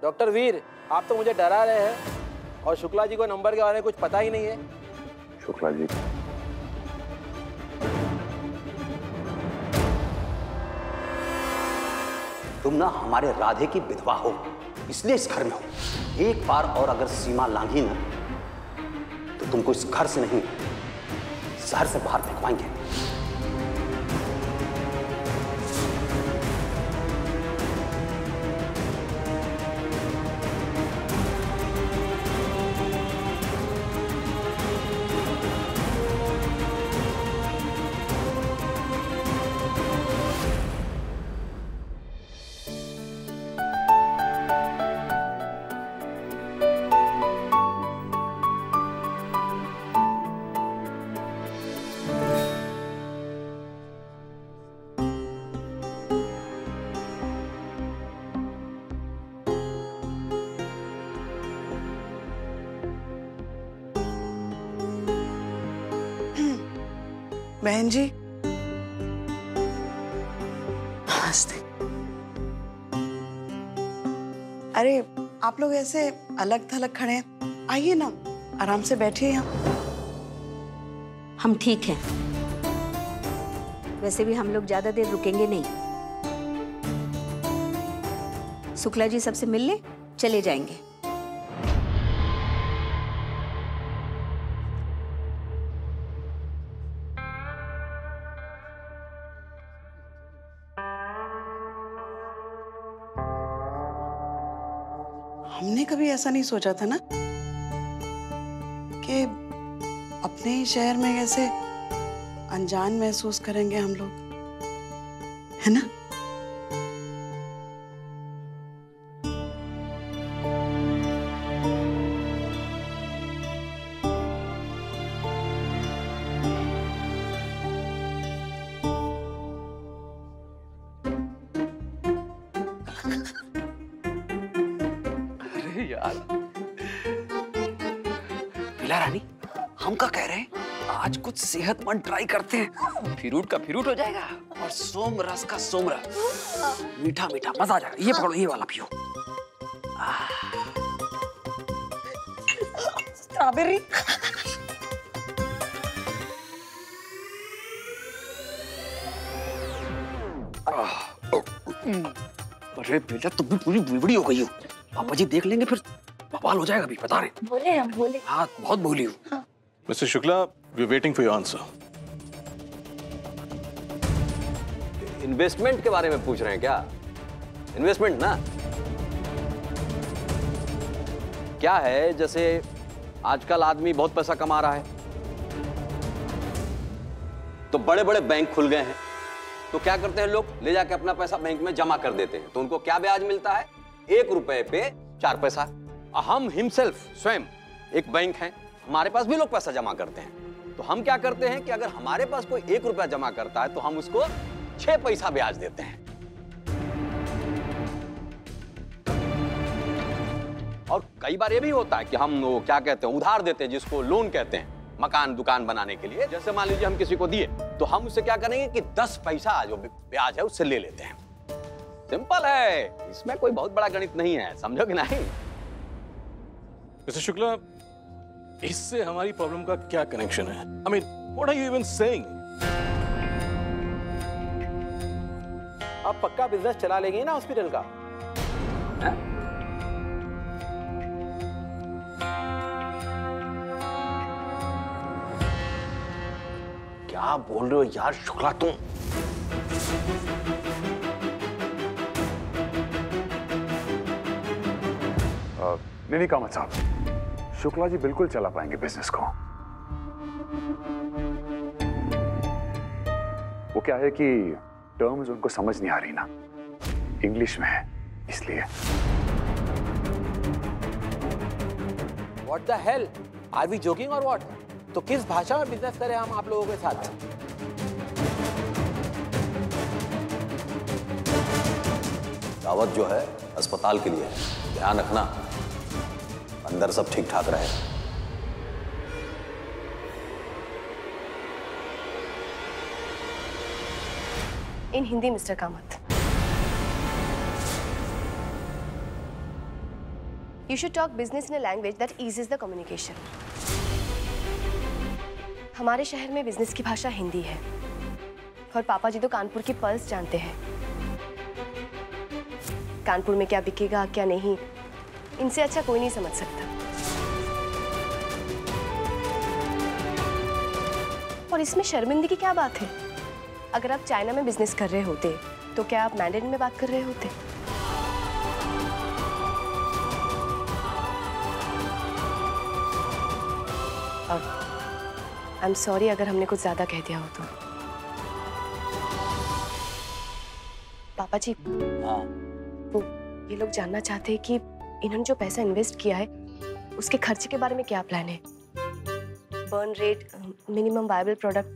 Doctor वीर, आप तो मुझे डरा रहे हैं और शुक्ला जी को नंबर के बारे में कुछ पता ही नहीं है। शुक्ला जी, तुम ना हमारे राधे की विधवा हो, इसलिए इस घर में हो। एक बार और अगर सीमा लांघी ना तो तुमको इस घर से नहीं, शहर से बाहर फेंकवाएंगे। बहन जी, नमस्ते। अरे आप लोग ऐसे अलग थलग खड़े हैं, आइए ना, आराम से बैठिए यहाँ। हम ठीक हैं। वैसे भी हम लोग ज्यादा देर रुकेंगे नहीं। शुक्ला जी सबसे मिल ले, चले जाएंगे। हमने कभी ऐसा नहीं सोचा था ना कि अपने ही शहर में कैसे अनजान महसूस करेंगे हम लोग, है ना? यार पिला रानी, हम क्या कह रहे हैं, आज कुछ सेहतमंद ट्राई करते हैं। फ्रूट का फ्रूट हो जाएगा और सोम रस का सोम रस, मीठा मीठा मजा आ जाएगा। ये पकड़ो, ये वाला पियो। स्ट्रॉबेरी। अरे बेटा, तुम भी पूरी बिगड़ी हो गई हो। पापा जी देख लेंगे, फिर बवाल हो जाएगा। भी बता रहे बोले हम बोले। हाँ, बहुत भूली हूँ। Mister Shukla, we are waiting for your answer. Investment के बारे में पूछ रहे हैं क्या? इन्वेस्टमेंट ना, क्या है, जैसे आजकल आदमी बहुत पैसा कमा रहा है तो बड़े बड़े बैंक खुल गए हैं, तो क्या करते हैं लोग, ले जाके अपना पैसा बैंक में जमा कर देते हैं। तो उनको क्या ब्याज मिलता है? 1 रुपए पे 4 पैसा। हम हिमसेल्फ स्वयं एक बैंक है, हमारे पास भी लोग पैसा जमा करते हैं। तो हम क्या करते हैं कि अगर हमारे पास कोई 1 रुपया जमा करता है तो हम उसको 6 पैसा ब्याज देते हैं। और कई बार ये भी होता है कि हम वो क्या कहते हैं, उधार देते हैं, जिसको लोन कहते हैं, मकान दुकान बनाने के लिए। जैसे मान लीजिए हम किसी को दिए तो हम उससे क्या करेंगे कि 10 पैसा जो ब्याज है उससे ले लेते हैं। सिंपल है, इसमें कोई बहुत बड़ा गणित नहीं है, समझो कि नहीं? मिस्टर शुक्ला, इससे हमारी प्रॉब्लम का क्या कनेक्शन है? I mean, what are you even saying? आप पक्का बिजनेस चला लेंगे ना हॉस्पिटल का? है? क्या बोल रहे हो यार शुक्ला तुम? नहीं कामत साहब, शुक्ला जी बिल्कुल चला पाएंगे बिजनेस को। वो क्या है कि टर्म्स उनको समझ नहीं आ रही ना, इंग्लिश में है, इसलिए। What the hell? Are we joking or what? तो किस भाषा में बिजनेस करें हम आप लोगों के साथ? दावत जो है अस्पताल के लिए है, ध्यान रखना अंदर सब ठीक ठाक रहे। In Hindi mister Kamath. You should talk business in a language that eases the communication. हमारे शहर में बिजनेस की भाषा हिंदी है और पापा जी तो कानपुर की पल्स जानते हैं। कानपुर में क्या बिकेगा क्या नहीं, इनसे अच्छा कोई नहीं समझ सकता। और इसमें शर्मिंदगी की क्या बात है? अगर आप चाइना में बिजनेस कर रहे होते तो क्या आप मैंडरिन में बात कर रहे होते? आई एम सॉरी अगर हमने कुछ ज्यादा कह दिया हो तो। पापा जी, वो ये लोग जानना चाहते हैं कि इन्होंने जो पैसा इन्वेस्ट किया है उसके खर्चे के बारे में क्या प्लान है? Burn rate, minimum viable product,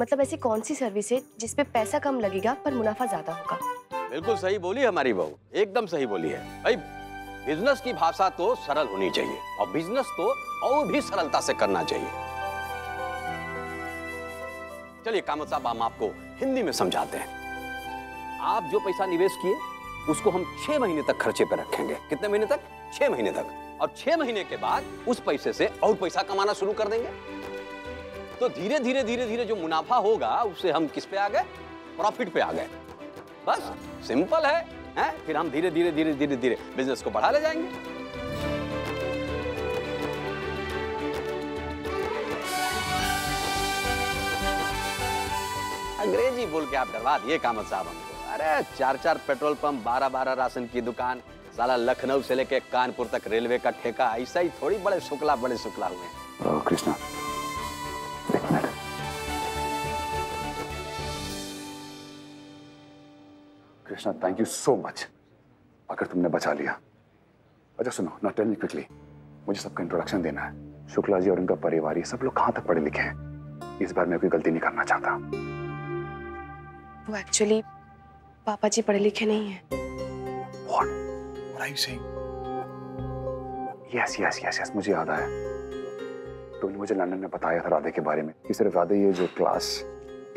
मतलब ऐसी कौन सी सर्विस है जिसपे पैसा कम लगेगा पर मुनाफा ज्यादा होगा? बिल्कुल सही बोली हमारी बहू, एकदम सही बोली है भाई। बिजनेस की भाषा तो सरल होनी चाहिए और बिजनेस तो और भी सरलता से करना चाहिए। चलिए कामत साहब, हम आपको हिंदी में समझाते हैं। आप जो पैसा निवेश किए उसको हम 6 महीने तक खर्चे पे रखेंगे। कितने महीने तक? 6 महीने तक। और 6 महीने के बाद उस पैसे से और पैसा कमाना शुरू कर देंगे। तो धीरे धीरे धीरे धीरे जो मुनाफा होगा उससे हम किस पे आ गए? प्रॉफिट पे आ गए। बस सिंपल है, हैं? फिर हम धीरे धीरे धीरे धीरे धीरे बिजनेस को बढ़ा ले जाएंगे। अंग्रेजी बोल के आप डरवा दिए कामत साहब हमको। अरे 4-4 पेट्रोल पंप, 12-12 राशन की दुकान, साला लखनऊ से लेके कानपुर तक रेलवे का ठेका, ऐसा ही थोड़ी बड़े शुक्ला हुए। कृष्णा, एक minute. Krishna, thank you so much, अगर तुमने बचा लिया। अच्छा सुनो ना, टेल मी क्विकली, मुझे सबका इंट्रोडक्शन देना है। शुक्ला जी और उनका परिवार, ये सब लोग कहाँ तक पढ़े लिखे हैं? इस बार मैं कोई गलती नहीं करना चाहता। वो एक्चुअली पापा जी पढ़े लिखे नहीं हैं। What? What are you saying? Yes, मुझे याद आया। तो मुझे लंदन में बताया था राधे के बारे में कि सिर्फ राधे ये जो क्लास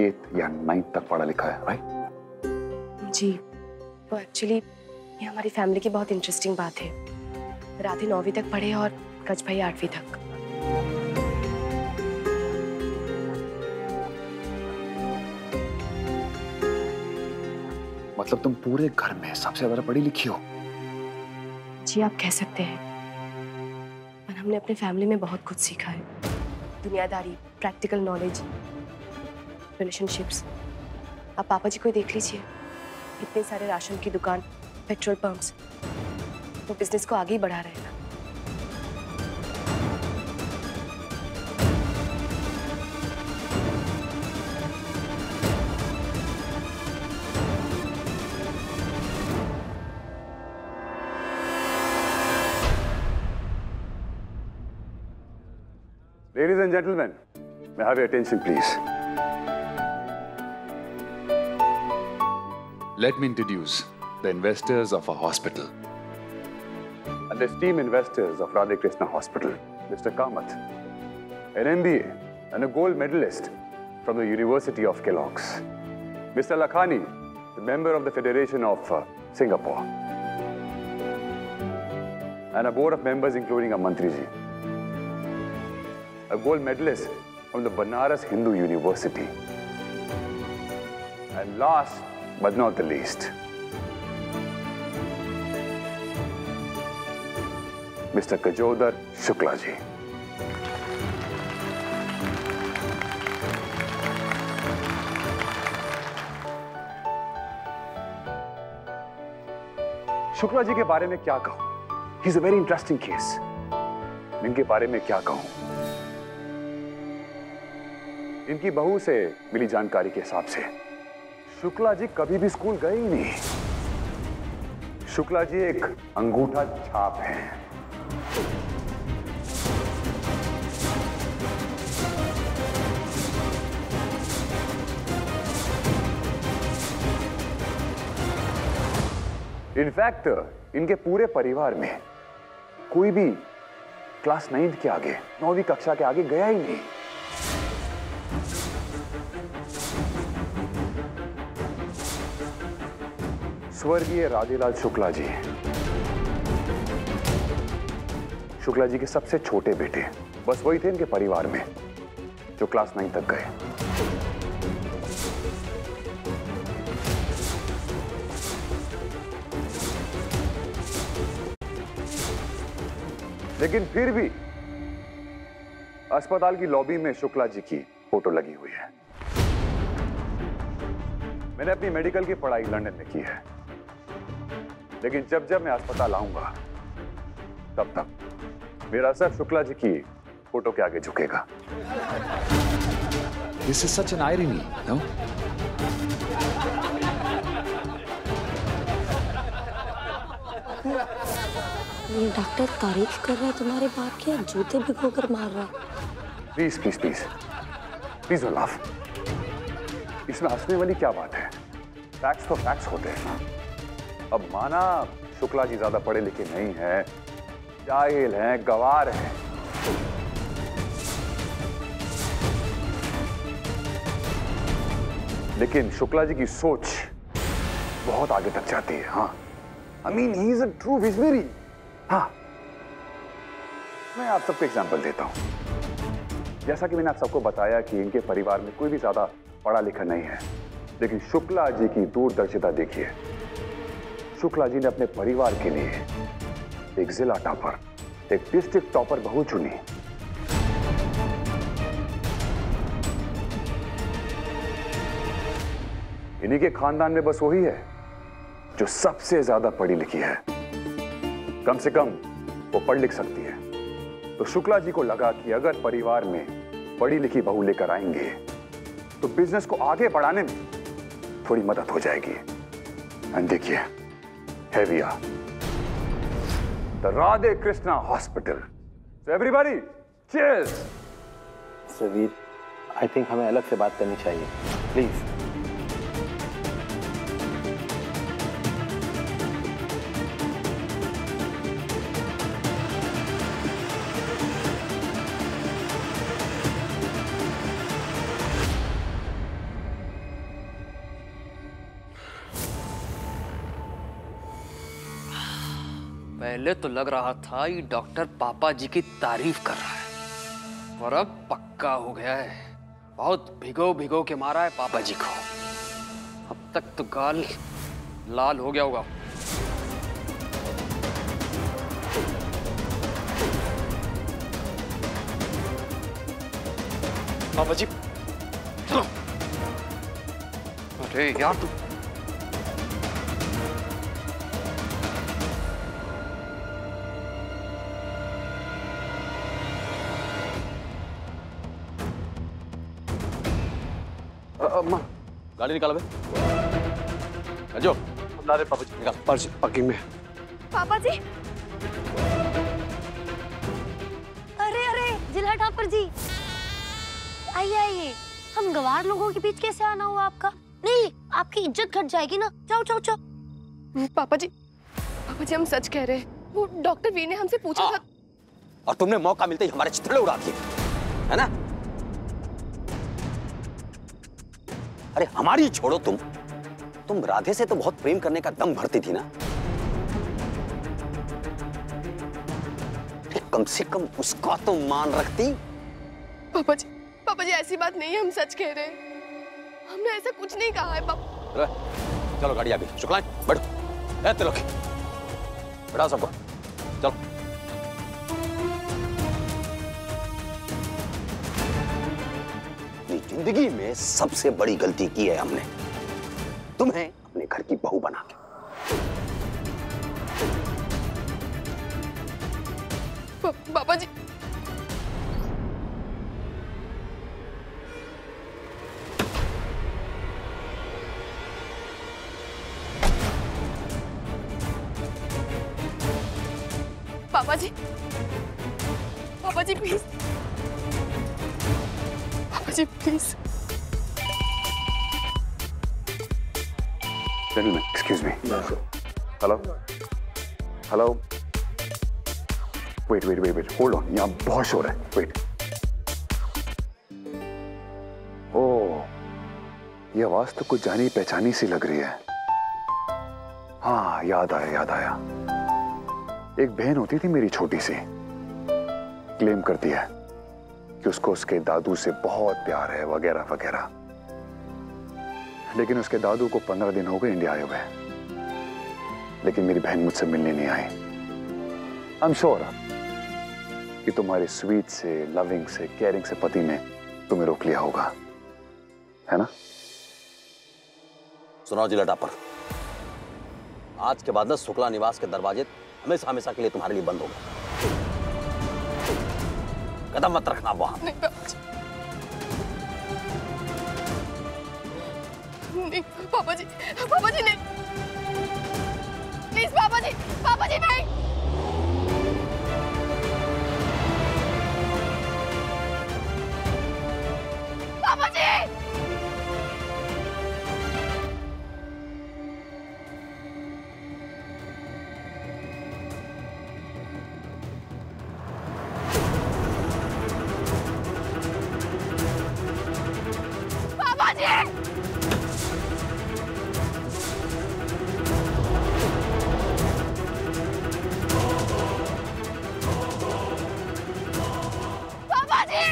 8 या 9 तक पढ़ा लिखा है, राइट? जी, वो एक्चुअली ये हमारी फैमिली की बहुत इंटरेस्टिंग बात है। राधे 9वीं तक पढ़े और कच भाई 8वीं तक। मतलब तुम पूरे घर में सबसे ज्यादा पढ़ी लिखी हो? जी आप कह सकते हैं, पर हमने अपने फैमिली में बहुत कुछ सीखा है। दुनियादारी, प्रैक्टिकल नॉलेज, रिलेशनशिप्स। आप पापा जी को देख लीजिए, इतने सारे राशन की दुकान, पेट्रोल पंप्स, वो बिजनेस को आगे ही बढ़ा रहे हैं। Ladies and gentlemen, may I have your attention, please? Let me introduce the investors of our hospital. And the esteemed investors of Radhe Krishna Hospital, Mr. Kamath, an MBA and a gold medalist from the University of Kellogg's. Mr. Lakhani, the member of the Federation of Singapore. And a board of members including a Mantri ji. A gold medalist from the Banaras Hindu University. And last but not the least, Mr. Kajodhar Shukla ji. Shukla ji के बारे में क्या कहूं? He's a very interesting case. इनके बारे में क्या कहूं? इनकी बहू से मिली जानकारी के हिसाब से शुक्ला जी कभी भी स्कूल गए ही नहीं। शुक्ला जी एक अंगूठा छाप हैं। इनफैक्ट इनके पूरे परिवार में कोई भी क्लास 9 के आगे, 9वीं कक्षा के आगे गया ही नहीं। स्वर्गीय राधेलाल शुक्ला जी शुक्ला जी के सबसे छोटे बेटे, बस वही थे इनके परिवार में जो क्लास 9 तक गए। लेकिन फिर भी अस्पताल की लॉबी में शुक्ला जी की फोटो लगी हुई है। मैंने अपनी मेडिकल की पढ़ाई लंदन में की है, लेकिन जब जब मैं अस्पताल आऊंगा तब तक मेरा सर शुक्ला जी की फोटो के आगे झुकेगा। This is such an irony, no? ये डॉक्टर तारीफ कर रहा है तुम्हारे बाप की, जूते भिगोकर मार रहा है। Please please please please don't laugh. इसमें हंसने वाली क्या बात है? फैक्ट्स तो फैक्ट्स होते हैं। अब माना शुक्ला जी ज्यादा पढ़े लिखे नहीं है, जाहिल हैं, गवार हैं, लेकिन शुक्ला जी की सोच बहुत आगे तक जाती है। हाँ, I mean, he is a true visionary. हाँ, मैं आप सबको एग्जाम्पल देता हूं। जैसा कि मैंने आप सबको बताया कि इनके परिवार में कोई भी ज्यादा पढ़ा लिखा नहीं है, लेकिन शुक्ला जी की दूरदर्शिता देखिए। शुक्ला जी ने अपने परिवार के लिए एक जिला टॉपर, एक डिस्ट्रिक्ट टॉपर बहू चुनी। इन्हीं के खानदान में बस वही है जो सबसे ज्यादा पढ़ी लिखी है। कम से कम वो पढ़ लिख सकती है। तो शुक्ला जी को लगा कि अगर परिवार में पढ़ी लिखी बहू लेकर आएंगे तो बिजनेस को आगे बढ़ाने में थोड़ी मदद हो जाएगी। एंड देखिए, here we are, the Radhe Krishna hospital. So everybody, cheers! Saveer, I think हमें अलग से बात करनी चाहिए, प्लीज। पहले तो लग रहा था ये डॉक्टर पापा जी की तारीफ कर रहा है, और अब पक्का हो गया है। बहुत भिगो भिगो के मारा है पापा जी को। अब तक तो गाल लाल हो गया होगा। पापा जी चलो। अरे यार तू अम्मा, गाड़ी निकालो बे। जो अरे पापा जी निकाल। पर्ची पार्किंग में। पापा जी, अरे अरे जिला ठाकुर जी, आइए आइए। हम गवार लोगों के बीच कैसे आना हुआ आपका? नहीं, आपकी इज्जत घट जाएगी ना। जाओ जाओ जाओ। पापा जी हम सच कह रहे हैं। वो डॉक्टर वी ने हमसे पूछा था। और तुमने मौका मिलते ही हमारे चिथड़े उड़ा दिए, है ना? अरे हमारी छोड़ो, तुम राधे से तो बहुत प्रेम करने का दम भरती थी ना। कम से कम उसका तो मान रखती। पापा जी ऐसी बात नहीं है, हम सच कह रहे हैं। हमने ऐसा कुछ नहीं कहा है पापा। चलो गाड़ी आ गई। शुक्ला बैठो। तिलक बैठा सबको, चलो। जिंदगी में सबसे बड़ी गलती की है हमने, तुम्हें अपने घर की बहू बना के। पापा जी पापा जी प्लीज, पापा जी please. Gentlemen, excuse me. Hello? Hello? Wait. Hold on. यहाँ बहुत शोर है. Wait. ओह, ये आवाज तो कुछ जानी पहचानी सी लग रही है। हाँ, याद आया। एक बहन होती थी मेरी छोटी सी, क्लेम करती है कि उसको उसके दादू से बहुत प्यार है वगैरह वगैरह, लेकिन उसके दादू को 15 दिन हो गए इंडिया आए हुए, लेकिन मेरी बहन मुझसे मिलने नहीं आई। आई एम श्योर कि तुम्हारे स्वीट से, लविंग से, केयरिंग से पति ने तुम्हें रोक लिया होगा, है ना? सुनाओ जिला टॉपर, आज के बाद शुक्ला निवास के दरवाजे हमेशा हमेशा के लिए तुम्हारे लिए बंद हो गए। कदम मत रखना वहां। नहीं पापा जी, पापा जी नहीं, प्लीज पापा जी नहीं। पापा जी, पापा जी, पापा जी,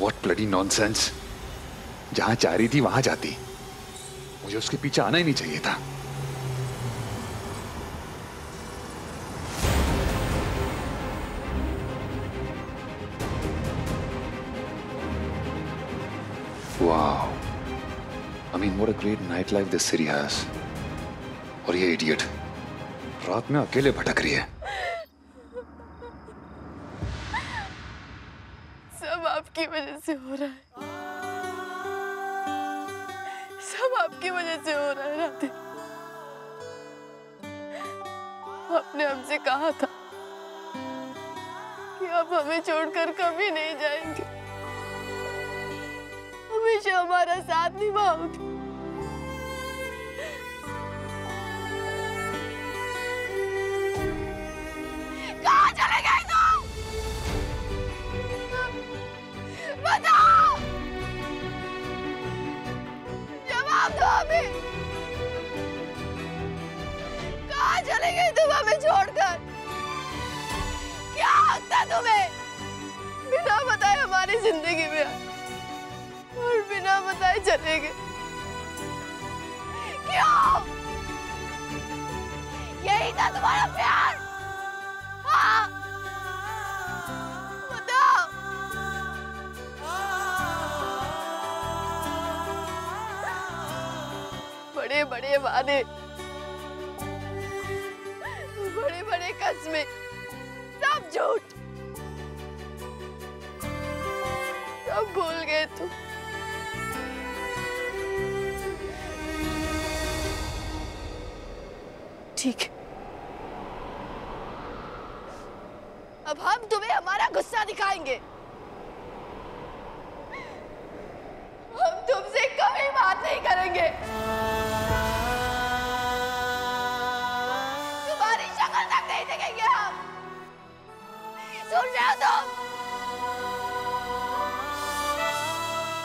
What bloody nonsense! जहां जा रही थी वहां जाती, मुझे उसके पीछे आना ही नहीं चाहिए था। Wow! I mean, what a great nightlife this city has. और ये idiot रात में अकेले भटक रही है। सब आपकी वजह से हो रहा है, सब आपकी वजह से हो रहा है राधे। आपने हमसे कहा था कि आप हमें छोड़कर कभी नहीं जाएंगे, हमेशा हमारा साथ निभाओगे। कहाँ चले गए तुम? बताओ, जवाब दो हमें। कहाँ चले गए तुम हमें छोड़कर? क्या हक था तुम्हें बिना बताए हमारी जिंदगी में आए और बिना बताए चले गए? क्यों? यही था तुम्हारा प्यार? हाँ, बताओ। बड़े बड़े वादे, बड़े बड़े कस्में, सब झूठ, सब भूल गए तुम। ठीक, अब हम तुम्हें हमारा गुस्सा दिखाएंगे। हम तुमसे कभी बात नहीं करेंगे, तुम्हारी शक्ल तक नहीं देखेंगे हम। सुन रहे हो तुम?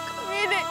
कभी नहीं।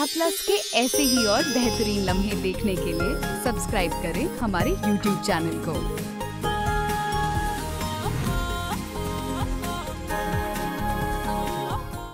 स्टार प्लस के ऐसे ही और बेहतरीन लम्हे देखने के लिए सब्सक्राइब करें हमारे YouTube चैनल को।